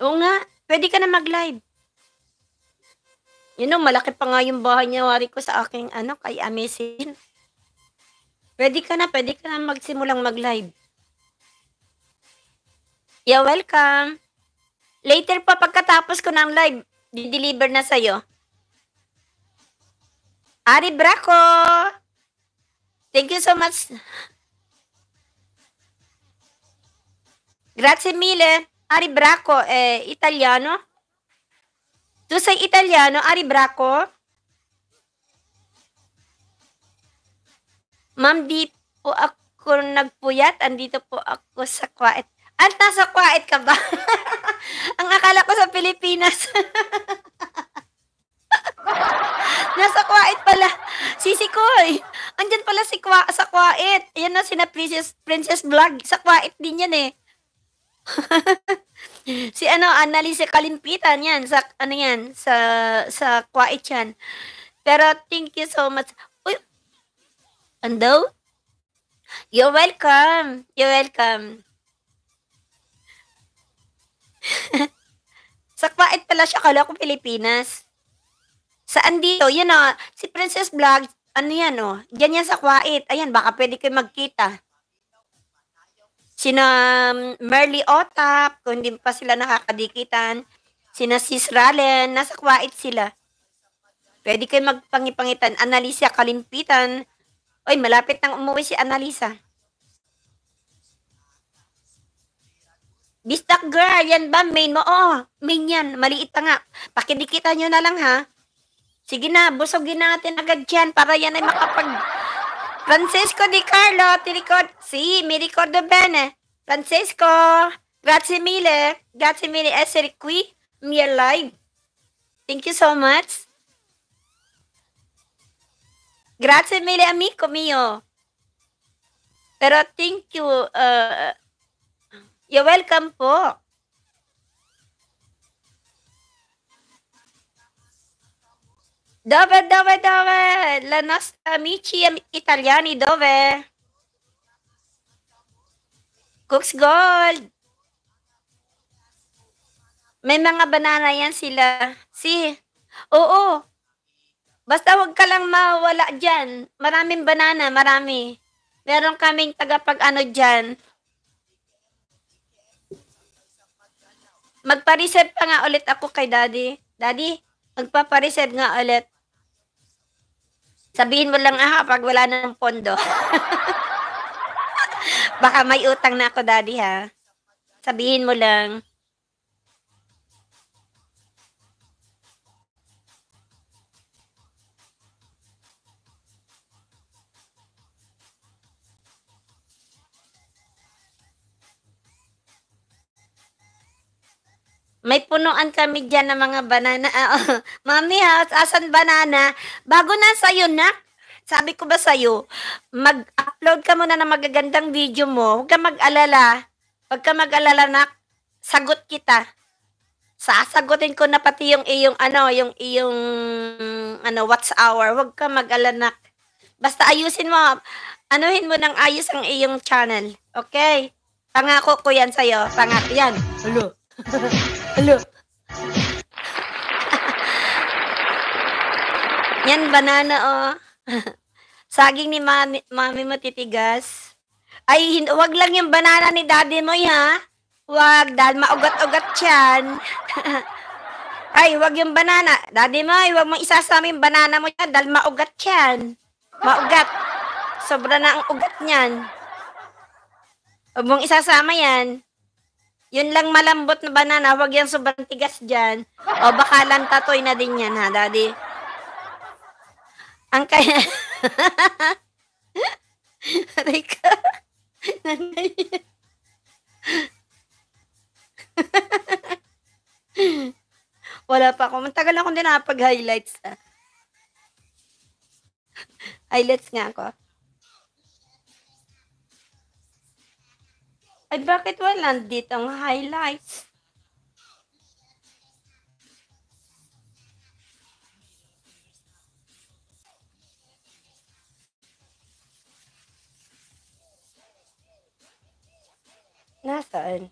Oo nga, puwede ka na mag-live. Malaki pa nga yung bahay ni ko sa aking ano, kay Amesin. Puwede ka na magsimulang mag-live. You're welcome. Later pa pagkatapos ko ng live, di-deliver na sa'yo. Ari Braco! Thank you so much. Grazie mille. Ari Braco, Italiano? Tu sei Italiano, Ari Braco? Ma'am, di po ako nagpuyat, andito po ako sa Kuwait. Nasa Kuwait ka ba? Ang akala ko sa Pilipinas. Nasa Kuwait pala. Sisi Koy, andiyan pala sa Kuwait. Ayan na sina Princess Vlog. Sa Kuwait din yan eh. Si Annalise Kalimpitan yan. Sa Kuwait yan. Pero thank you so much. Uy, ando? You're welcome. You're welcome. Sa Kuwait pala siya, akala ko Pilipinas. Saan dito? Yun si Princess Vlog, ano yan diyan yan sa Kuwait. Ayan, baka pwede kayo magkita. Sina Merly Otap, kung hindi pa sila nakakadikitan. Sina Sis Ralen, nasa Kuwait sila. Pwede kayo magpangipangitan. Annalisa Kalimpitan. Oy, malapit nang umuwi si Annalisa. Bistak girl, yan ba main mo? Oo, main yan. Maliit pa nga. Pakidikitan nyo na lang ha. Sige na, busogin natin agad yan para yan ay makapag... Francesco Di Carlo, mi ricordo bene. Francesco, grazie mille essere qui, mia live. Thank you so much. Grazie mille amico mio. Pero thank you, you're welcome po. Dove, la nostra amici italiani, dove? Cooks Gold. May mga banana yan sila. Oo. Basta wag ka lang mawala dyan. Maraming banana, marami. Meron kaming tagapag-ano dyan. Magpa-reserve pa nga ulit ako kay Daddy. Daddy, magpapa-reserve nga ulit. Sabihin mo lang pag wala na ng pondo. Baka may utang na ako, Daddy, ha? Sabihin mo lang. May punuan kami dyan ng mga banana. Mami asan banana? Bago na sa'yo, nak. Sabi ko ba sa'yo, mag-upload ka muna ng magagandang video mo. Huwag ka mag-alala. Huwag ka mag-alala, nak. Sagot kita. Sasagutin ko na pati yung iyong what's hour. Huwag ka mag-alala, nak. Basta ayusin mo. Anuhin mo ng ayos ang iyong channel. Okay? Pangako ko yan sa'yo. Pangako yan. Hello. Yan, banana, Saging ni mami matitigas. Ay, wag lang yung banana ni daddy mo, ha? Wag, dahil maugat-ugat yan. Ay, wag yung banana. Daddy mo, wag mo isasama yung banana mo yan dahil maugat yan. Maugat. Sobra na ang ugat niyan. Wag mong isasama yan. Yun lang malambot na banana, wag yan sobrang tigas dyan. O baka lantatoy na din yan, ha, Daddy? Ang kaya... Aray ka. Wala pa ako. Matagal akong din nakapag-highlights. Highlights nga ako. Ay, bakit wala ditong highlights? Nasaan?